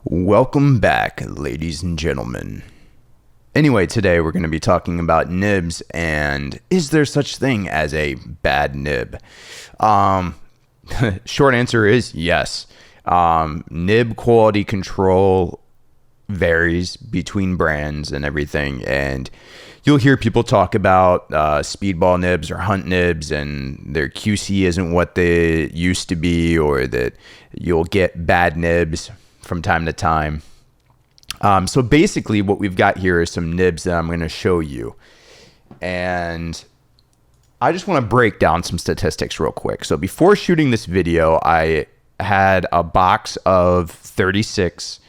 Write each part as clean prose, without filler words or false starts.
Welcome back, ladies and gentlemen. Anyway, today we're going to be talking about nibs and is there such thing as a bad nib? Short answer is yes. Nib quality control varies between brands and everything, and you'll hear people talk about speedball nibs or hunt nibs and their QC isn't what they used to be, or that you'll get bad nibs from time to time. So basically what we've got here is some nibs that I'm going to show you. And I just want to break down some statistics real quick. So before shooting this video, I had a box of 36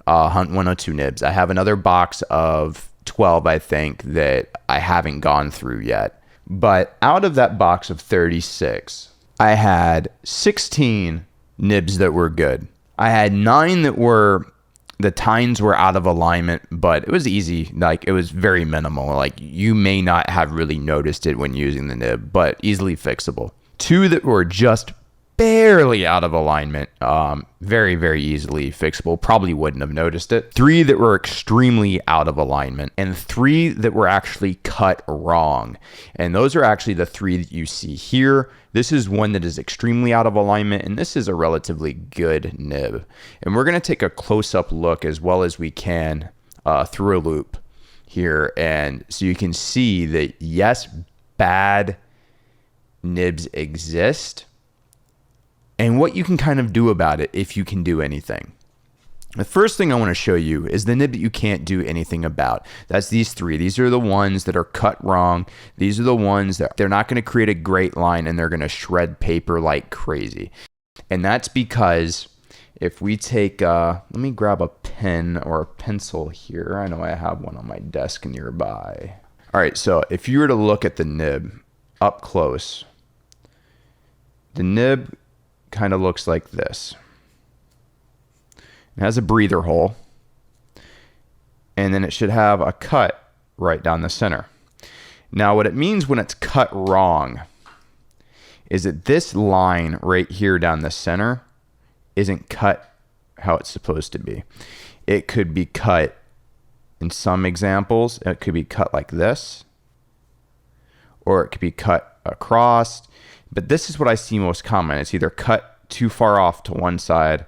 Hunt 102 nibs. I have another box of 12, I think, that I haven't gone through yet. But out of that box of 36, I had 16 nibs that were good. I had 9 that were, the tines were out of alignment, but it was easy. Like, it was very minimal. Like, you may not have really noticed it when using the nib, but easily fixable. 2 that were just barely out of alignment, very, very easily fixable. Probably wouldn't have noticed it. 3 that were extremely out of alignment, and 3 that were actually cut wrong. And those are actually the 3 that you see here. This is one that is extremely out of alignment, and this is a relatively good nib. And we're going to take a close-up look as well as we can through a loop here, and so you can see that yes, bad nibs exist, and what you can kind of do about it if you can do anything. The first thing I want to show you is the nib that you can't do anything about. That's these 3. These are the ones that are cut wrong. These are the ones that they're not going to create a great line and they're going to shred paper like crazy. And that's because if we take, let me grab a pen or a pencil here. I know I have one on my desk nearby. All right, so if you were to look at the nib up close, the nib kind of looks like this. It has a breather hole, and then it should have a cut right down the center. Now, what it means when it's cut wrong is that this line right here down the center isn't cut how it's supposed to be. It could be cut, in some examples, it could be cut like this, or it could be cut across. But this is what I see most common. It's either cut too far off to one side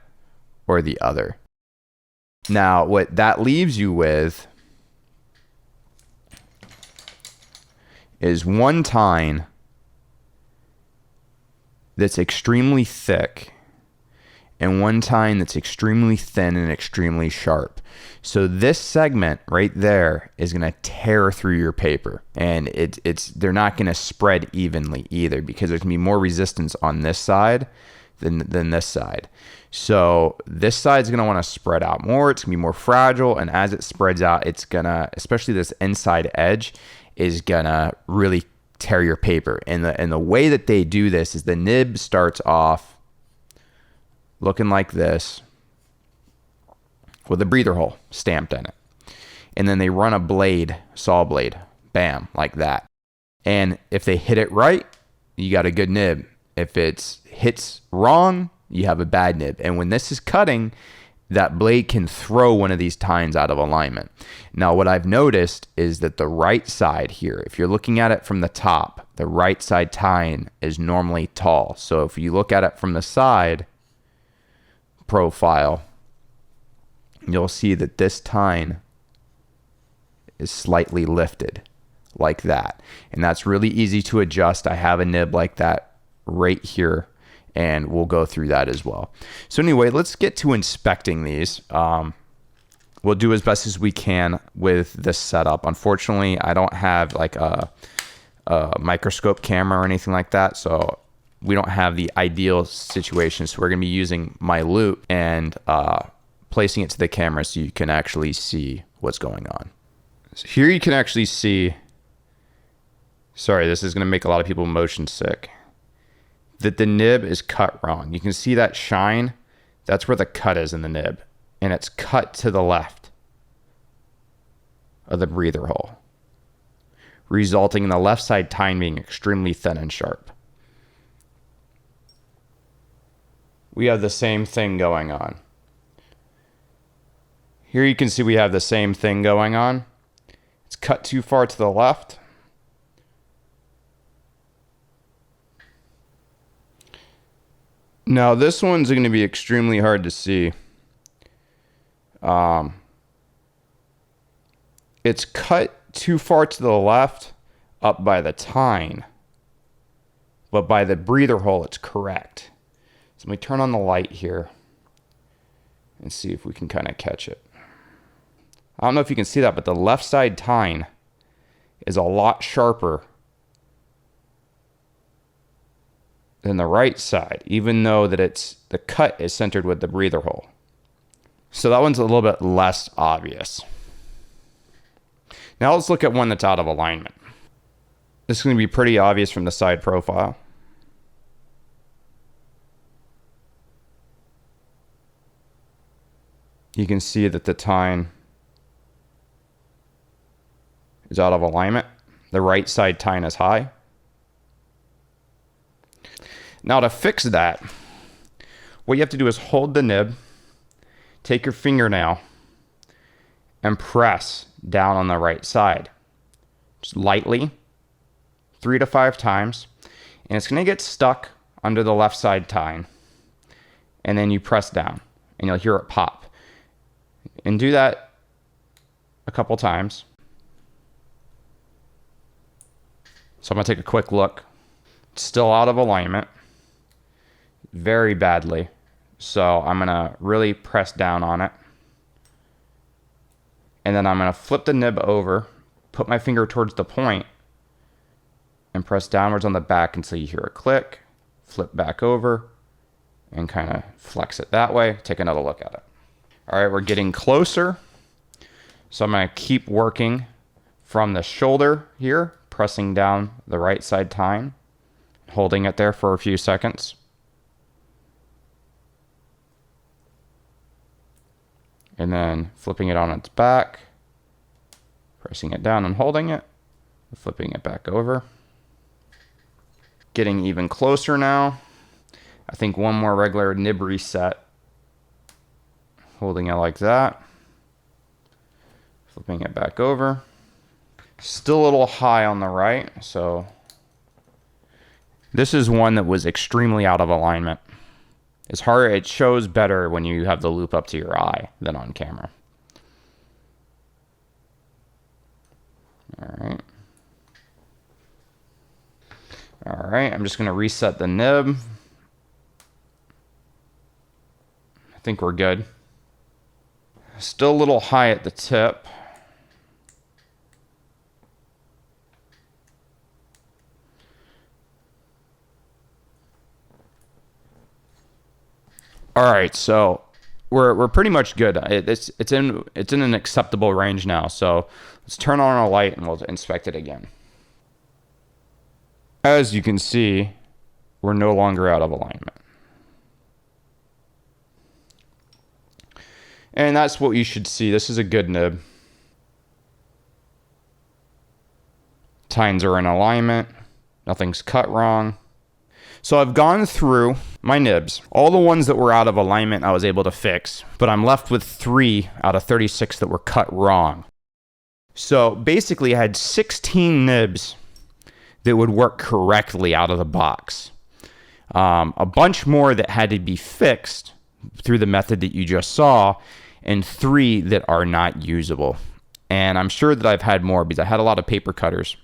or the other. Now, what that leaves you with is one tine that's extremely thick and one tine that's extremely thin and extremely sharp. So this segment right there is going to tear through your paper, and they're not going to spread evenly either, because there's going to be more resistance on this side than this side. So this side's going to want to spread out more. It's going to be more fragile, and as it spreads out, it's going to, especially this inside edge, is going to really tear your paper. And the way that they do this is the nib starts off looking like this with a breather hole stamped in it. And then they run a blade, saw blade, bam, like that. And if they hit it right, you got a good nib. If it hits wrong, you have a bad nib. And when this is cutting, that blade can throw one of these tines out of alignment. Now, what I've noticed is that the right side here, if you're looking at it from the top, the right side tine is normally tall. So if you look at it from the side profile, you'll see that this tine is slightly lifted like that. And that's really easy to adjust. I have a nib like that right here, and we'll go through that as well. So anyway, let's get to inspecting these. We'll do as best as we can with this setup. Unfortunately, I don't have like a microscope camera or anything like that, so we don't have the ideal situation. So we're going to be using my loupe and placing it to the camera so you can actually see what's going on. So here you can actually see, sorry, this is going to make a lot of people motion sick, that the nib is cut wrong. You can see that shine. That's where the cut is in the nib, and it's cut to the left of the breather hole, resulting in the left side tine being extremely thin and sharp. We have the same thing going on. Here you can see we have the same thing going on. It's cut too far to the left. Now this one's going to be extremely hard to see. It's cut too far to the left up by the tine, but by the breather hole it's correct. So let me turn on the light here and see if we can kind of catch it. I don't know if you can see that, but the left side tine is a lot sharper than the right side, even though that the cut is centered with the breather hole. So that one's a little bit less obvious. Now let's look at one that's out of alignment. This is going to be pretty obvious from the side profile. You can see that the tine is out of alignment. The right side tine is high. Now to fix that, what you have to do is hold the nib, take your fingernail, and press down on the right side. Just lightly, 3 to 5 times. And it's going to get stuck under the left side tine. And then you press down, and you'll hear it pop. And do that a couple times. So I'm going to take a quick look. It's still out of alignment. Very badly. So I'm going to really press down on it. And then I'm going to flip the nib over, put my finger towards the point, and press downwards on the back until you hear a click. Flip back over and kind of flex it that way. Take another look at it. All right, we're getting closer. So I'm going to keep working from the shoulder here, pressing down the right side tine, holding it there for a few seconds. And then flipping it on its back, pressing it down and holding it, flipping it back over. Getting even closer now. I think one more regular nib reset. Holding it like that. Flipping it back over. Still a little high on the right, so this is one that was extremely out of alignment. It's hard, it shows better when you have the loop up to your eye than on camera. All right. All right, I'm just going to reset the nib. I think we're good. Still a little high at the tip. All right, so we're pretty much good. It's in an acceptable range now. So let's turn on our light and we'll inspect it again. As you can see, we're no longer out of alignment. And that's what you should see. This is a good nib. Tines are in alignment. Nothing's cut wrong. So I've gone through my nibs. All the ones that were out of alignment I was able to fix, but I'm left with 3 out of 36 that were cut wrong. So basically I had 16 nibs that would work correctly out of the box. A bunch more that had to be fixed through the method that you just saw, and 3 that are not usable. And I'm sure that I've had more because I had a lot of paper cutters.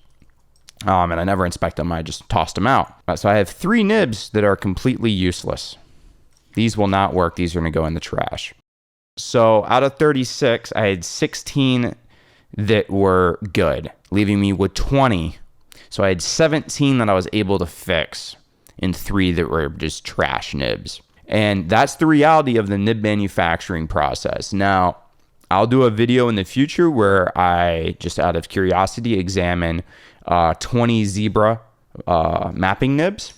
And I never inspect them. I just tossed them out. So I have 3 nibs that are completely useless. These will not work. These are going to go in the trash. So out of 36, I had 16 that were good, leaving me with 20. So I had 17 that I was able to fix and 3 that were just trash nibs. And that's the reality of the nib manufacturing process. Now, I'll do a video in the future where I, just out of curiosity, examine 20 zebra mapping nibs.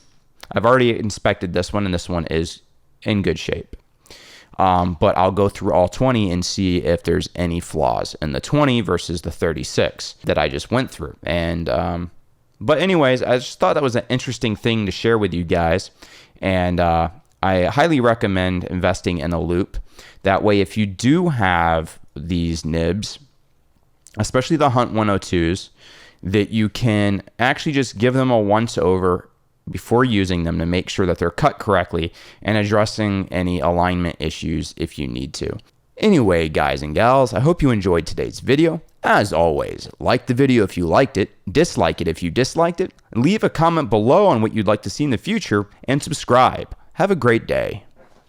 I've already inspected this one, and this one is in good shape. But I'll go through all 20 and see if there's any flaws in the 20 versus the 36 that I just went through. And but anyways, I just thought that was an interesting thing to share with you guys. And I highly recommend investing in a loop. That way, if you do have these nibs, especially the Hunt 102s, that you can actually just give them a once over before using them to make sure that they're cut correctly and addressing any alignment issues if you need to. Anyway, guys and gals, I hope you enjoyed today's video. As always, like the video if you liked it, dislike it if you disliked it, leave a comment below on what you'd like to see in the future, and subscribe. Have a great day.